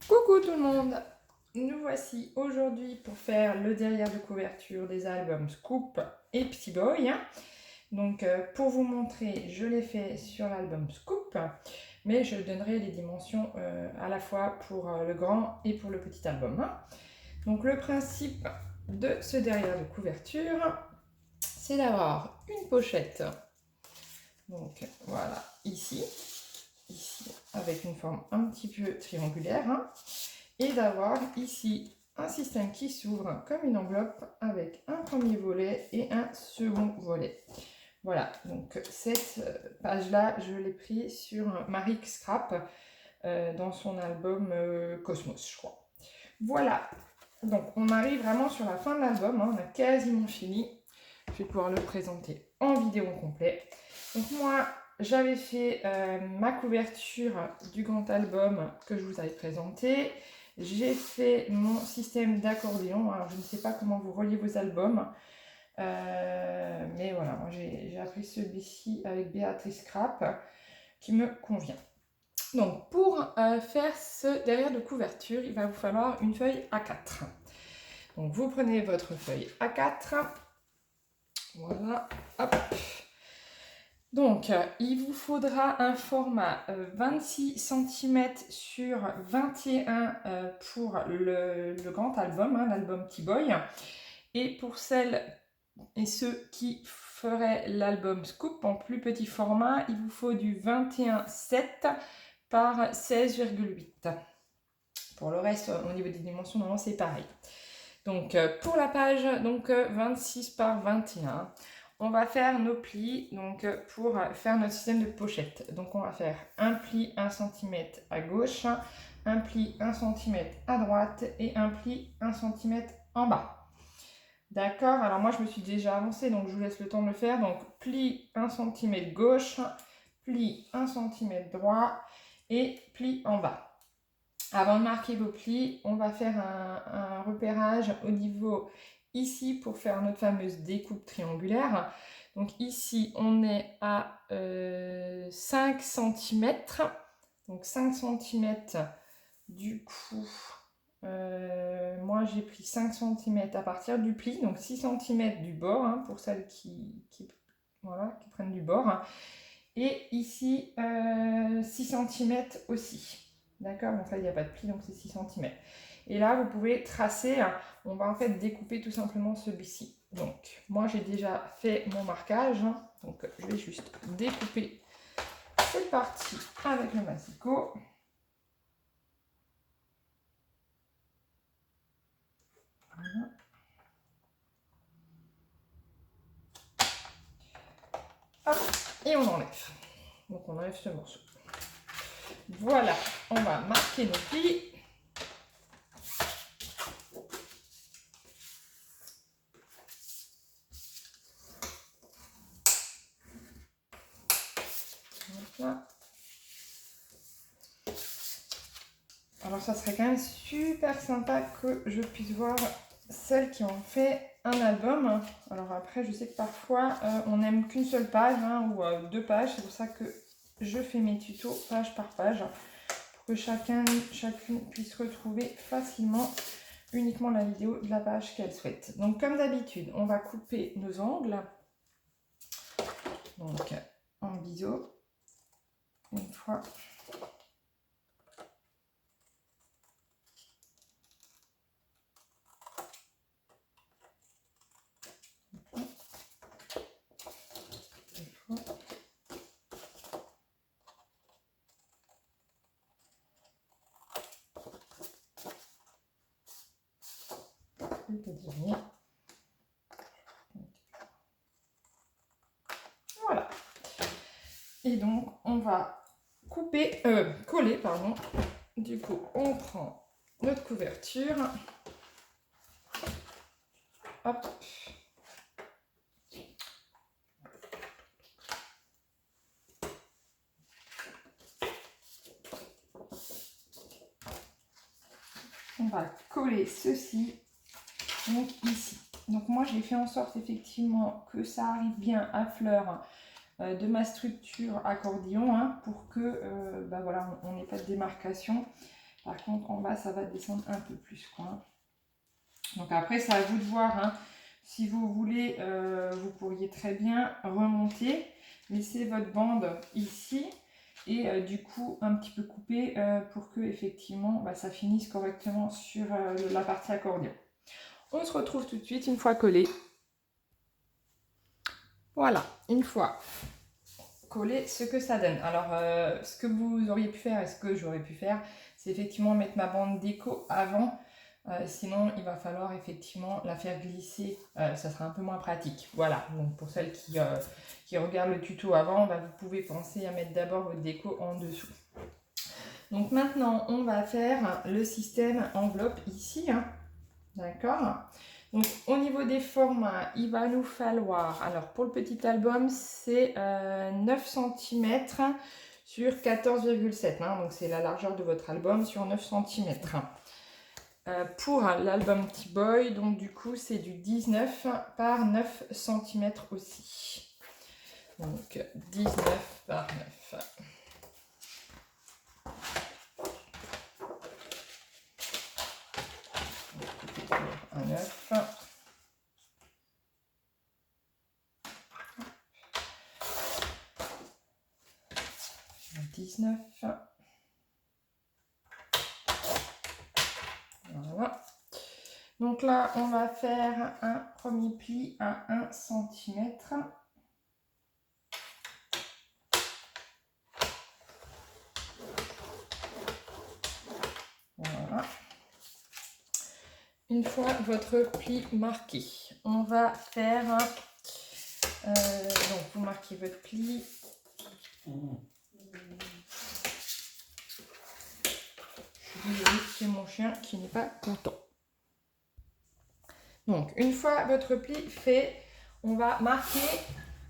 Coucou tout le monde, nous voici aujourd'hui pour faire le derrière de couverture des albums Scoop et Petit Boy. Donc pour vous montrer, je l'ai fait sur l'album Scoop, mais je donnerai les dimensions à la fois pour le grand et pour le petit album. Donc le principe de ce derrière de couverture, c'est d'avoir une pochette. Donc voilà, ici avec une forme un petit peu triangulaire. Et d'avoir ici un système qui s'ouvre comme une enveloppe avec un premier volet et un second volet. Voilà, donc cette page-là, je l'ai pris sur Marie Scrap dans son album Cosmos, je crois. Voilà, donc on arrive vraiment sur la fin de l'album, on a quasiment fini. Je vais pouvoir le présenter en vidéo complet. Donc moi, j'avais fait ma couverture du grand album que je vous avais présenté. J'ai fait mon système d'accordéon. Alors, je ne sais pas comment vous reliez vos albums. Mais voilà, moi j'ai appris celui-ci avec Béatrice Scrap qui me convient. Donc, pour faire ce derrière de couverture, il va vous falloir une feuille A4. Donc, vous prenez votre feuille A4. Voilà, hop. Donc, il vous faudra un format 26 cm sur 21 pour le grand album, l'album Petit Boy. Et pour celles et ceux qui feraient l'album Scoop en plus petit format, il vous faut du 21,7 par 16,8. Pour le reste, au niveau des dimensions, normalement, c'est pareil. Donc, pour la page 26 par 21, on va faire nos plis pour faire notre système de pochette. Donc, on va faire un pli 1 cm à gauche, un pli 1 cm à droite et un pli 1 cm en bas. D'accord? Alors, moi, je me suis déjà avancée, donc je vous laisse le temps de le faire. Donc, pli 1 cm gauche, pli 1 cm droit et pli en bas. Avant de marquer vos plis, on va faire un repérage au niveau ici pour faire notre fameuse découpe triangulaire. Donc ici, on est à 5 cm. Donc 5 cm du coup, moi j'ai pris 5 cm à partir du pli, donc 6 cm du bord pour celles qui prennent du bord. Et ici, 6 cm aussi. D'accord, donc là il n'y a pas de pli, donc c'est 6 cm. Et là vous pouvez tracer, on va en fait découper tout simplement celui-ci. Donc moi j'ai déjà fait mon marquage, donc je vais juste découper cette partie avec le massicot. Voilà. Hop, et on enlève. Donc on enlève ce morceau. Voilà, on va marquer nos plis. Là. Alors ça serait quand même super sympa que je puisse voir celles qui ont fait un album. Alors après je sais que parfois on n'aime qu'une seule page ou 2 pages. C'est pour ça que je fais mes tutos page par page pour que chacune puisse retrouver facilement uniquement la vidéo de la page qu'elle souhaite. Donc comme d'habitude on va couper nos angles. Donc en biseau. Une fois. Voilà. Et donc, on va coller, pardon. Du coup, on prend notre couverture. Hop. On va coller ceci, donc ici. Donc moi, j'ai fait en sorte effectivement que ça arrive bien à fleur de ma structure accordéon pour que voilà, on n'ait pas de démarcation. Par contre, en bas, ça va descendre un peu plus, quoi. Donc après, c'est à vous de voir, hein. Si vous voulez, vous pourriez très bien remonter, laisser votre bande ici et du coup un petit peu couper pour que effectivement ça finisse correctement sur la partie accordion. On se retrouve tout de suite une fois collé. Voilà, une fois collé, ce que ça donne. Alors, ce que vous auriez pu faire et ce que j'aurais pu faire, c'est effectivement mettre ma bande déco avant. Sinon, il va falloir effectivement la faire glisser. Ça sera un peu moins pratique. Voilà, donc pour celles qui regardent le tuto avant, vous pouvez penser à mettre d'abord votre déco en dessous. Donc maintenant, on va faire le système enveloppe ici. Hein. D'accord. Donc au niveau des formats, il va nous falloir, alors pour le petit album, c'est 9 cm sur 14,7. Hein, donc c'est la largeur de votre album sur 9 cm. Pour l'album T-Boy, donc du coup c'est du 19 par 9 cm aussi. Donc 19 par 9. Un 9. 19. Voilà. Donc là, on va faire un premier pli à 1 cm. Voilà. Une fois votre pli marqué, on va faire... donc, vous marquez votre pli. C'est mon chien qui n'est pas content. Donc, une fois votre pli fait, on va marquer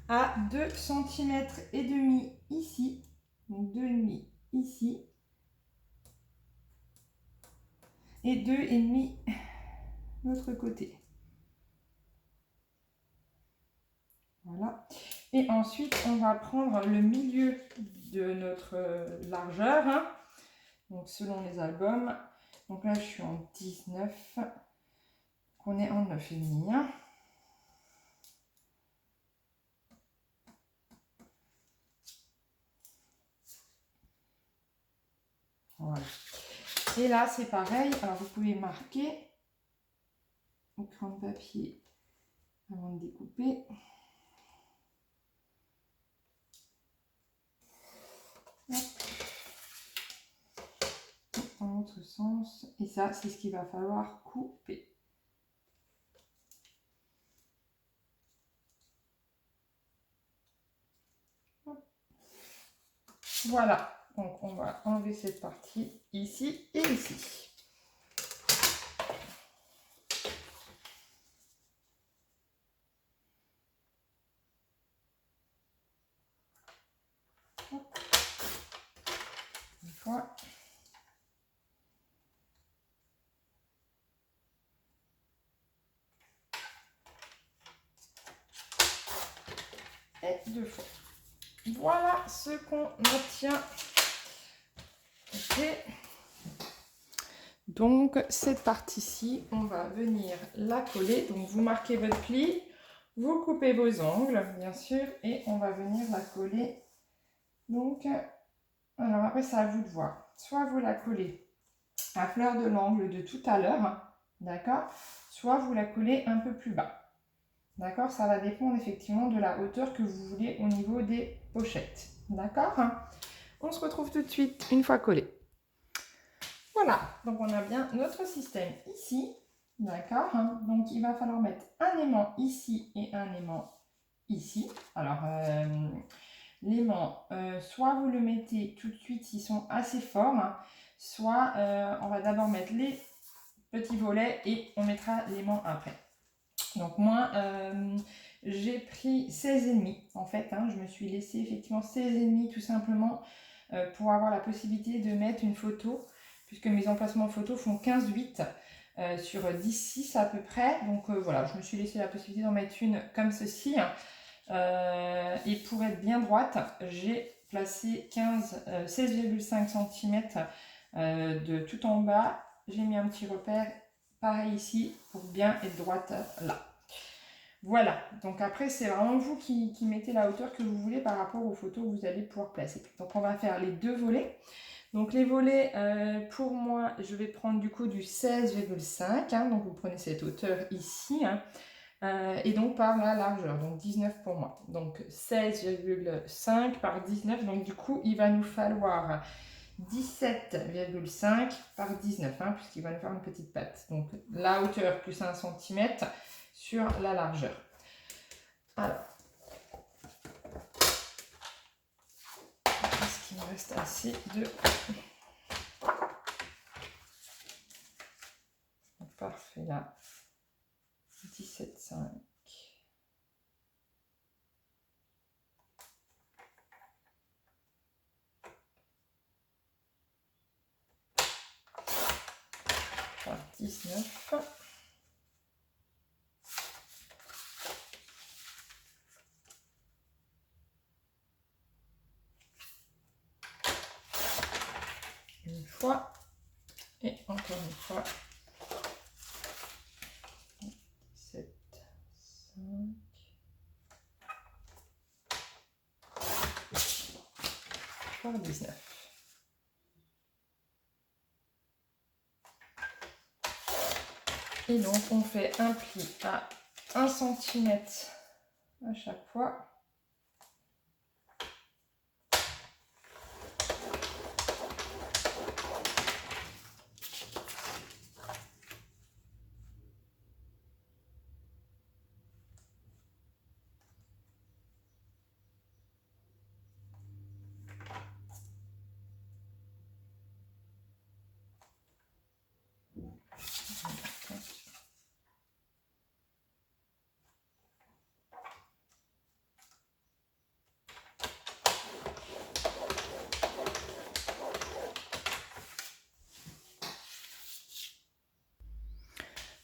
à 2 cm et demi ici. Donc, 2,5 ici. Et 2,5 de l'autre côté. Voilà. Et ensuite, on va prendre le milieu de notre largeur. Hein. Donc, selon les albums. Donc là, je suis en 19. On est en 9,5. Hein. Voilà. Et là, c'est pareil. Alors, vous pouvez marquer au crayon de papier avant de découper. Hop. Dans l'autre sens. Et ça, c'est ce qu'il va falloir couper. Hop. Voilà. Donc, on va enlever cette partie ici et ici. Hop. Une fois. Et 2 fois. Voilà ce qu'on obtient. Ok. Donc cette partie-ci, on va venir la coller. Donc vous marquez votre pli, vous coupez vos angles, bien sûr, et on va venir la coller. Donc, alors après, c'est à vous de voir. Soit vous la collez à fleur de l'angle de tout à l'heure, d'accord? Soit vous la collez un peu plus bas. D'accord, ça va dépendre effectivement de la hauteur que vous voulez au niveau des pochettes. D'accord. On se retrouve tout de suite une fois collé. Voilà, donc on a bien notre système ici. D'accord. Donc il va falloir mettre un aimant ici et un aimant ici. Alors l'aimant, soit vous le mettez tout de suite s'ils sont assez forts, hein, soit on va d'abord mettre les petits volets et on mettra l'aimant après. Donc moi, j'ai pris 16,5 en fait. Hein, je me suis laissé effectivement 16,5 tout simplement pour avoir la possibilité de mettre une photo, puisque mes emplacements photos font 15,8 sur 10,6 à peu près. Donc voilà, je me suis laissé la possibilité d'en mettre une comme ceci. Et pour être bien droite, j'ai placé 16,5 cm de tout en bas, j'ai mis un petit repère, pareil ici, pour bien être droite là. Voilà, donc après c'est vraiment vous qui mettez la hauteur que vous voulez par rapport aux photos que vous allez pouvoir placer. Donc on va faire les deux volets. Donc les volets, pour moi, je vais prendre du coup du 16,5, hein, donc vous prenez cette hauteur ici, hein, et donc par la largeur, donc 19 pour moi. Donc 16,5 par 19, donc du coup il va nous falloir 17,5 par 19, hein, puisqu'il va nous faire une petite patte. Donc la hauteur plus 1 cm sur la largeur. Alors, est-ce qu'il me reste assez de... Parfait, là, 17,5. Par 19. Une fois, et encore une fois. 17, 5. Par 19. Et donc on fait un pli à 1 cm à chaque fois.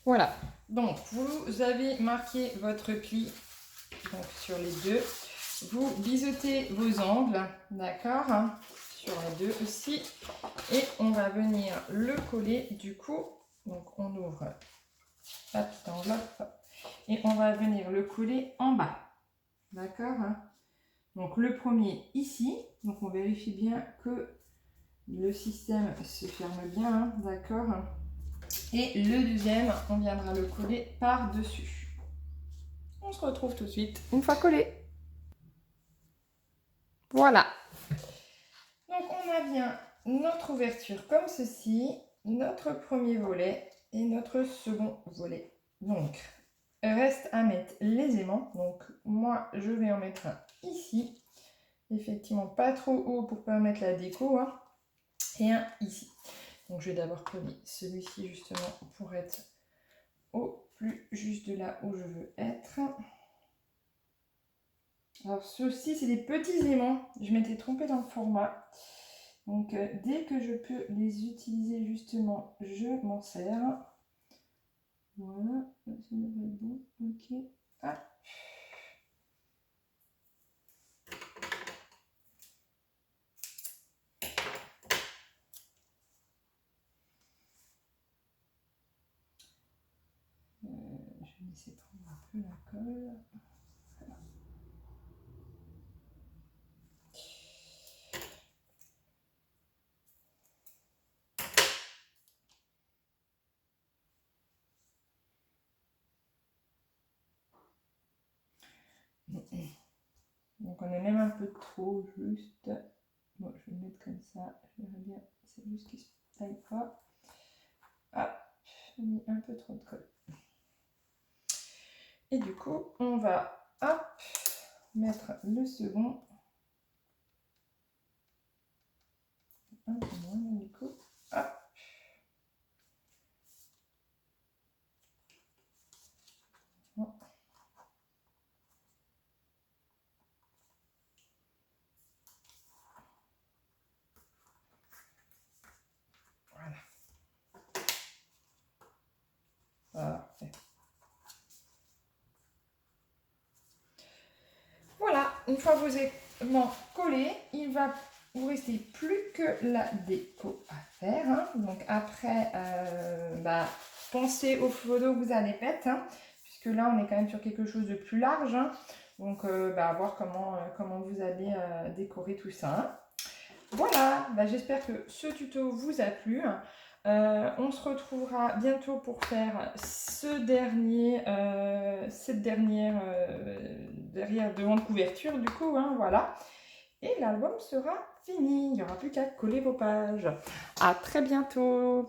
Voilà, donc vous avez marqué votre pli donc, sur les deux. Vous biseautez vos angles, d'accord, hein, sur les deux aussi. Et on va venir le coller du coup. Donc on ouvre la petite enveloppe et on va venir le coller en bas, d'accord, hein. Donc le premier ici, donc on vérifie bien que le système se ferme bien, hein, d'accord. Et le deuxième, on viendra le coller par-dessus. On se retrouve tout de suite une fois collé. Voilà. Donc on a bien notre ouverture comme ceci, notre premier volet et notre second volet. Donc, reste à mettre les aimants. Donc moi, je vais en mettre un ici. Effectivement, pas trop haut pour permettre la déco, hein, et un ici. Donc je vais d'abord coller celui-ci justement pour être au plus juste de là où je veux être. Alors ceux-ci c'est des petits aimants, je m'étais trompée dans le format. Donc dès que je peux les utiliser justement, je m'en sers. Voilà, ça devrait être bon, ok. Ah. Je vais laisser prendre un peu la colle. Donc on est même un peu trop juste. Bon, je vais le mettre comme ça, je verrai bien, c'est juste qu'il ne se taille pas. Ah, j'ai mis un peu trop de colle. Et du coup, on va hop, mettre le second. Un peu moins du coup. Hop. Bon. Voilà. Parfait. Voilà, une fois vos aimants collés, il va vous restez plus que la déco à faire. Hein. Donc après, pensez aux photos que vous allez mettre, hein, puisque là on est quand même sur quelque chose de plus large. Hein. Donc à voir comment vous allez décorer tout ça. Hein. Voilà, j'espère que ce tuto vous a plu. On se retrouvera bientôt pour faire cette dernière derrière devant de couverture du coup, hein, voilà. Et l'album sera fini, il n'y aura plus qu'à coller vos pages. À très bientôt.